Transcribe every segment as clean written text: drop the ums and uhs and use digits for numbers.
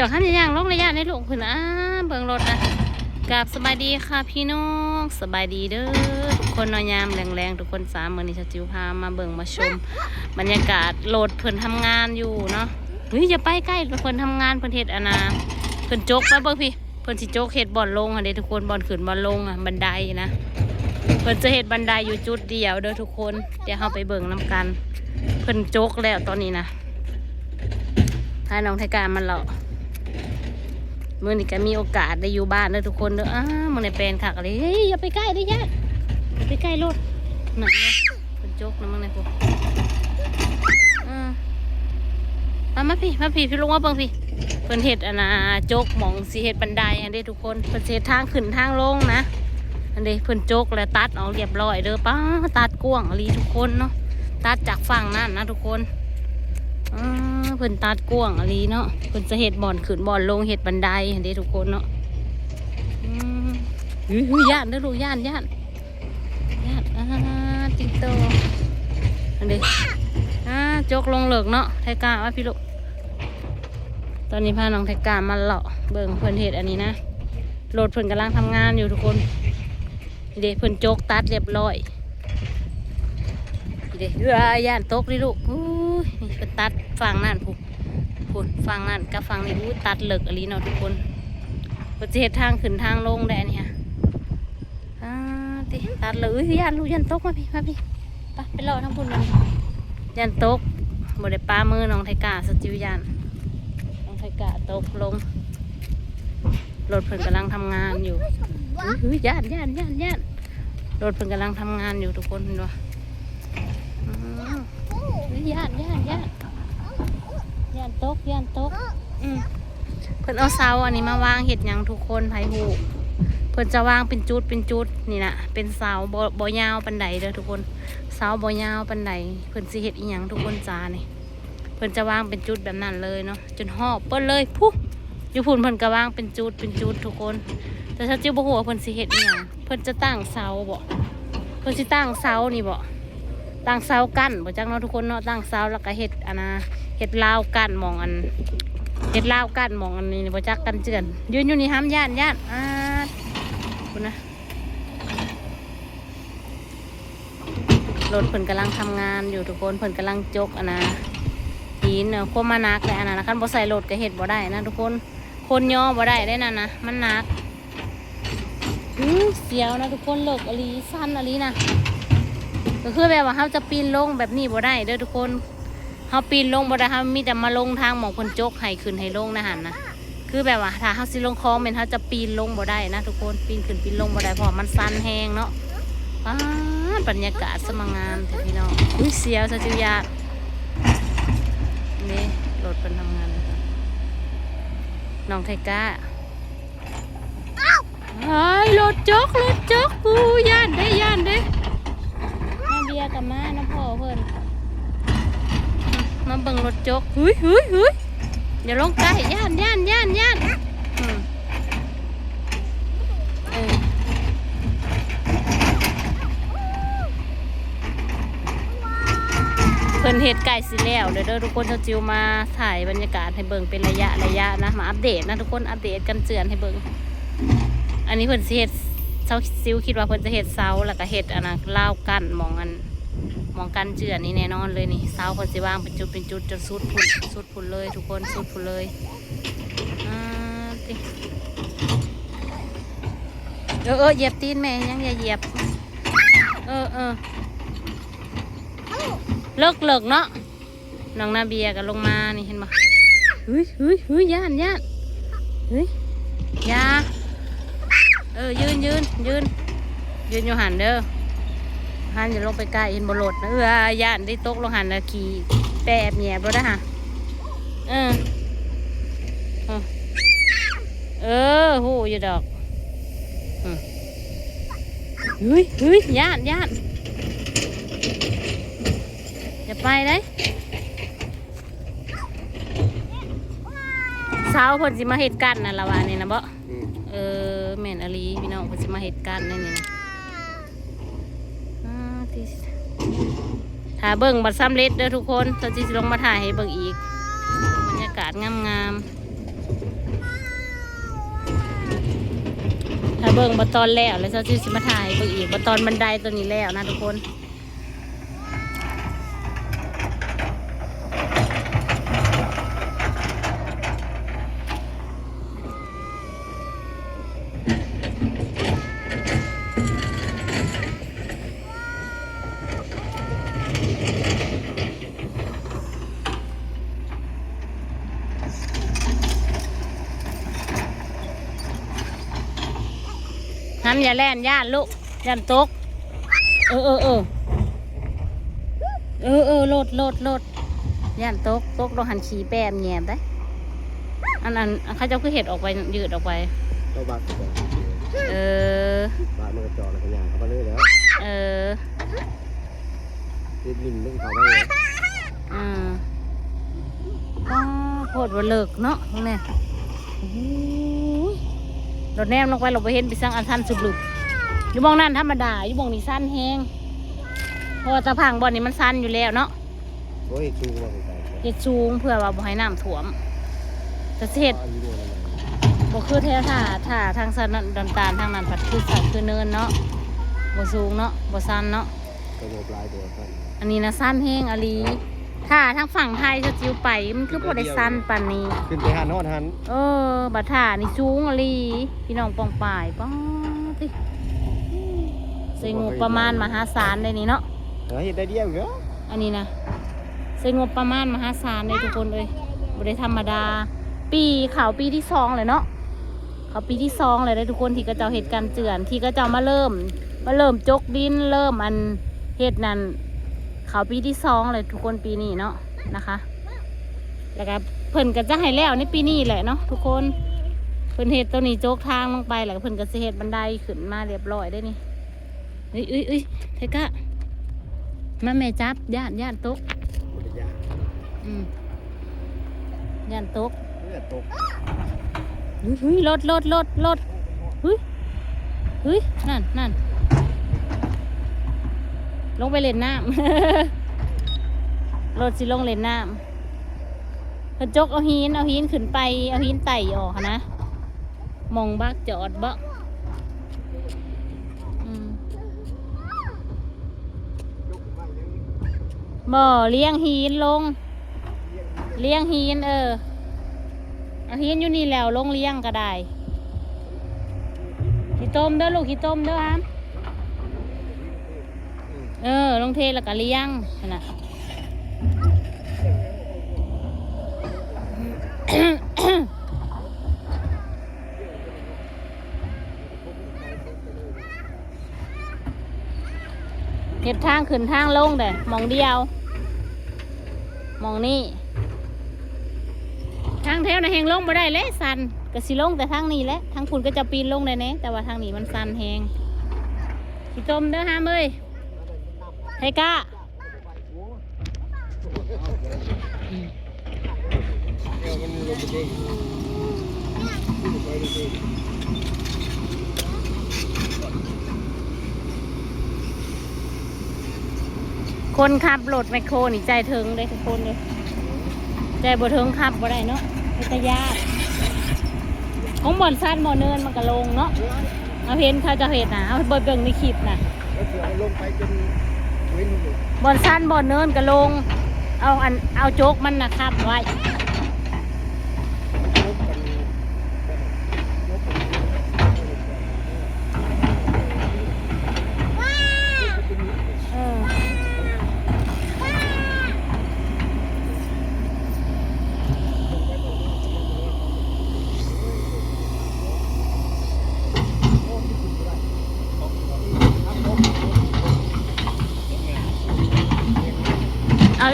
ยวท่านย่างลงระยะในลูกคุณเบิ่งรถกราบสบายดีค่ะพี่น้องสบายดีเด้อทุกคนนอนยามแรงๆทุกคนมื้อนี้จิวพามาเบิ่งมาชมบรรยากาศรถเพิ่นทำงานอยู่เนาะเฮ้ยอย่าไปใกล้เพิ่นทำงานเพิ่นเฮ็ดเพิ่นโจกไปเบิ่งพี่เพิ่นสิโจกเฮ็ดบ่อนลงเด้ทุกคนบ่อนขึ้นบ่อนลงบันไดนะเพิ่นจะเฮ็ดบันไดอยู่จุดเดียวเด้อทุกคนเดี๋ยวเฮาไปเบิ่งนํกันเพิ่นโจกแล้วตอนนี้นะถ้าน้องไทการมันเลาะมื่อนี้ก็มีโอกาสได้อยู่บ้านเลยทุกคนเด้อมึงในแปลนขักอะไรเฮ้ยอย่าไปใกล้ได้ยะอย่าไปใกล้รถหนักเลยเป็นโจกนะมึงในพวกมาพี่ลงว่าเบิ่งพี่เพิ่นเฮ็ดโจกหมองสีเฮ็ดบันไดอันนี้ทุกคนเพิ่นเฮ็ดทางขึ้นทางลงนะอันนี้เพิ่นโจกแล้วตัดออกเรียบร้อยเด้อป้าตัดกว้างอะไรทุกคนเนาะตัดจากฝั่งนั่นนะทุกคนเพิ่นตัดกว้างอะไรเนาะเพิ่นจะเห็ดบ่อนขึ้นบ่อนลงเห็ดบันไดเห็นได้ทุกคนเนาะย่านเด้อลูกย่านติ๊กโตอันนี้จกลงเหลือกเนาะไทกาว่าพี่ลูกตอนนี้พาน้องไทกามาเลาะเบิ่งเพิ่นเห็ดอันนี้นะรถเพิ่นกำลังทำงานอยู่ทุกคนเด็กเพิ่นจกตัดเรียบร้อยเด็กย่านตกดิลูกนี่เพิ่นตัดฝั่งนั่นพูดฝั่งนั่นกับฝั่งนี้ตัดเหล็กอะไรเนาะทุกคนเพิ่นจะเฮ็ดทางขึ้นทางลงได้เนี่ยตัดเลยย่านลูกย่านตกมาพี่ไปรอทั้งพุ่นเลยย่านตกบ่ได้ปลามือน้องไทกาสจิวย่านน้องไทกาตกลงรถเพิ่นกำลังทำงานอยู่ย่านรถเพิ่นกำลังทำงานอยู่ทุกคนเห็นบ่ย่านตกเพิ่นเอาเสาอันนี้มาวางเห็ดหยังทุกคนไผหูเพิ่นจะวางเป็นจุดนี่นะเป็นเสาบ่ยาวปันไดเด้อทุกคนเสาบ่ยาวปันไดเพิ่นสิเห็ดอีหยังทุกคนจ้านี่เพิ่นจะวางเป็นจุดแบบนั้นเลยเนาะจนหอบเปิ้นเลยพุอยู่พุ่นเพิ่นก็วางเป็นจุดทุกคนแต่ถ้าจิ้วบ่ฮู้ว่าเพิ่นสิเห็ดอีหยังเพิ่นจะตั้งเสาบ่เพิ่นสิตั้งเสานี่บ่ตั้งเสากั้นบ่จักเนาะทุกคนเนาะตั้งเสาแล้วก็เห็ดเห็ดลาวกั้นมองเห็ดลาวกั้นมองอันนี้บ่จักกันเจือนยืนอยู่นี่ห้ามย่านคุณนะรถเพิ่นกำลังทำงานอยู่ทุกคนเพิ่นกำลังจกหินควบมานักเลยนะคันบ่ใส่รถก็เห็ดบ่ได้นะทุกคนย่อบ่ได้ได้นะมันนักเสียวนะทุกคนเลิกอลีสั้นอลีนะก็คือแบบว่าเขาจะปีนลงแบบนี้บ่ได้เด้อทุกคนเขาปีนลงบ่ได้เขามีแต่มาลงทางหมองคนโจกให้ขึ้นให้ลงนะหันนะคือแบบว่าถ้าเขาสิลงคลองเป็นเขาจะปีนลงบ่ได้นะทุกคนปีนขึ้นปีนลงบ่ได้เพราะมันสั้นแห้งเนาะบรรยากาศสมงามแต่พี่น้องเสียวซะจิวยานี่รถเป็นทำงานน้องไทก้ารถโจกย่านเด้มาเบียกับมาน้ำพ่อเพิ่นมาเบิ่งรถโจกเฮ้ยอย่าลงใกล้ย่านเพิ่นเฮ็ดไก่สิแล้วเด้อทุกคนจะจิวมาถ่ายบรรยากาศให้เบิ่งเป็นระยะนะมาอัปเดตนะทุกคนอัปเดตกันเจือนให้เบิ่งอันนี้เพิ่นสิเฮ็ดเสาซิวคิดว่าเพิ่นจะเฮ็ดเสาแล้วก็เฮ็ดลาวกั้นมองกันเจือนนี่แน่นอนเลยนี่เสาเพิ่นสิวางเป็นจุดจนสุดพุ่นเลยทุกคนสุดพุ่นเลยเหยียบตีนแม่ยังอย่าเหยียบเลิกเนาะน้องนาเบียก็ลงมานี่เห็นบ่เฮ้ยย่านเฮ้ยยายืนอยู่หันเด้อหันอย่าลงไปใกล้เห็นบนรถนะย่านได้ตกลงหันนะขี่แปบแหนบรถนะฮะหูอยู่ดอกเฮ้ยย่านอย่าไปเลยเช้าเพิ่นสิมาเฮ็ดกันนั่นละวะนี่นะบ่แม่นอลีพี่น้องเพิ่นสิมาเฮ็ดกันนี่นะถ้าเบิ่งบัดสำเร็จเด้อทุกคนเราจะลงมาถ่ายให้เบิ่งอีกบรรยากาศงาม เบิ่งมาตอนแล้วแล้วเจ้าจิวสิมาถ่ายเบิ่งอีกมาตอนบันไดตัวนี้แล้วนะทุกคนน้ำอย่าแล่นย่านลูกย่านตกโลดย่านตกเราหันขี่แปมแยมได้อันนั้นเขาจะคือเห็ดออกไปยืดออกไปเราบักบากมันกระจอกอะไรกันอย่างเขาไปเลยแล้วริมเรื่องเขาไปเลยโคตรว่าเลิกเนาะตรงนี้รถแนมลงไปเราไปเห็นไปสร้างอันทันสุบลุบอยู่มองนั่นธรรมดาอยู่มองนี่สั้นแห้งเพราะว่าตะพังบอลนี่มันสั้นอยู่แล้วเนาะโอ้ยชูงเห็ดชูงเพื่อว่าบ่ให้น้ำท่วมแต่เห็ดบ่คือแท้ถ้าทางสันดันตาลทางนั้นปัดคือสันคือเนินเนาะบ่สูงเนาะบ่สั้นเนาะอันนี้นะสั้นแห้งอลีถ้าทางฝั่งไทยจะจิ้วไปมันคือบ่ได้สั้นปานนี้ขึ้นไปหันฮอดหันบัดท่านี่สูงอลีพี่น้องปองป่ายป้อติใส่งบประมาณมหาศาลเลยนี่เนาะเฮ็ดได้เดียวเหรออันนี้นะใส่งบประมาณมหาศาลเลยทุกคนเลยบ่ได้ธรรมดาปีเขาปีที่2เลยเนาะเขาปีที่2เลยได้ทุกคนที่กระเจ้าเหตุการณ์เจือนที่กระเจ้ามาเริ่มจกดินเริ่มอันเหตุนั้นเขาปีที่2เลยทุกคนปีนี้เนาะนะคะแล้วก็เพิ่นก็จะให้แล้วในปีนี้แหละเนาะทุกคนเพิ่นเหตุตัวนี้โจกทางลงไปแล้วเพิ่นก็สิเหตุบันไดขึ้นมาเรียบร้อยได้นี่เทกะมาแม่จับย่านตกย่านตกรถนั่นลงไปเล่นน้ำรถสิลงเล่นน้ำเพิ่นจกเอาหินขึ้นไปเอาหินไต่ออกนะมองบักจอดบ่เลี้ยงหินลงเลี้ยงหินเอาหินอยู่นี่แล้วลงเลี้ยงก็ได้ขี้ต้มเด้อลูกขี้ต้มเด้อครับลงเทแล้วก็เลี้ยงนะเห็ดทางขึ้นทางลงเด้มองเดียวมองนี่ทางแถวน่ะแหงลงบ่ได้เลยสันก็สิลงแต่ทางนี้แหละทางคุณก็จะปีนลงได้แน่แต่ว่าทางนี้มันสันแหงพี่ต้มเด้อฮามเอ้ยไทกะคนขับรถแมคโครนี่ใจถึงเลยทุกคนเลยใจบ่ถึงขับบ่ได้เนาะเป็นตะยากของบ่อนสั้นบ่อนเนินมันก็ลงเนาะเอาเห็นเขาจะเห็นนะเอาเบิ่งในคลิปนะบ่อนสั้นบ่อนเนินก็ลงเอาโจ๊กมันนะครับไว้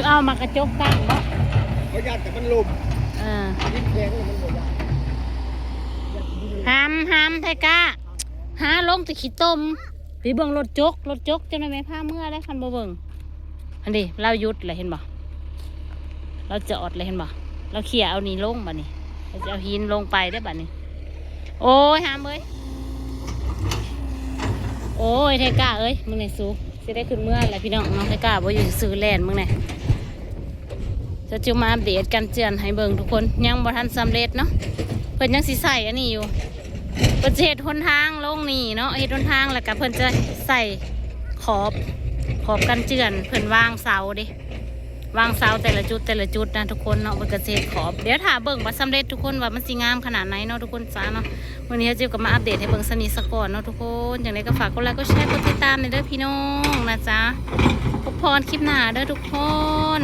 เอามากระจกตั้งเนาะเขาญาติแต่มันลมยิ่งแข็งมันบ่ยากห้ามไทกะหาลงจะขี้ต้มหรือเบิ่งรถจกจะได้ไหมผ้าเมื่อได้คันบ่เบิ่งอันนี้เราหยุดเลยเห็นบ่เราจอดเลยเห็นบ่เราเขี่ยเอานี่ลงบ่นี่เราจะเอาหินลงไปได้บ่นี่โอ้ยห้ามเอ้ยโอ้ยไทกะเอ้ยมึงไหนสู้จะได้ขึ้นเมื่อไรพี่น้องไทกะบ่อยู่ซื้อแลนมึงไหนจะจิวมาอัปเดตกันเจือนให้เบิ่งทุกคนยังบ่ทันสำเร็จเนาะเพิ่นยังสิใส่อันนี้อยู่ เพิ่นจะเฮ็ดหนทางลงนี่เนาะเฮ็ดหนทางแล้วก็เพิ่นจะใส่ขอบกันเจือนเพิ่นวางเสาเด้วางเสาแต่ละจุดนะทุกคนเนาะเพิ่นก็สิเฮ็ดขอบเดี๋ยวถ้าเบิ่งว่าสำเร็จทุกคนว่ามันสิงามขนาดไหนเนาะทุกคนจ้าเนาะวันนี้จิวก็มาอัปเดตให้เบิ่งสนิทสะก่อนเนาะทุกคนอย่างไรก็ฝากกดไลค์กดแชร์กดติดตามในเด้อพี่น้องนะจ๊ะพบพรคลิปหน้าเด้อทุกคน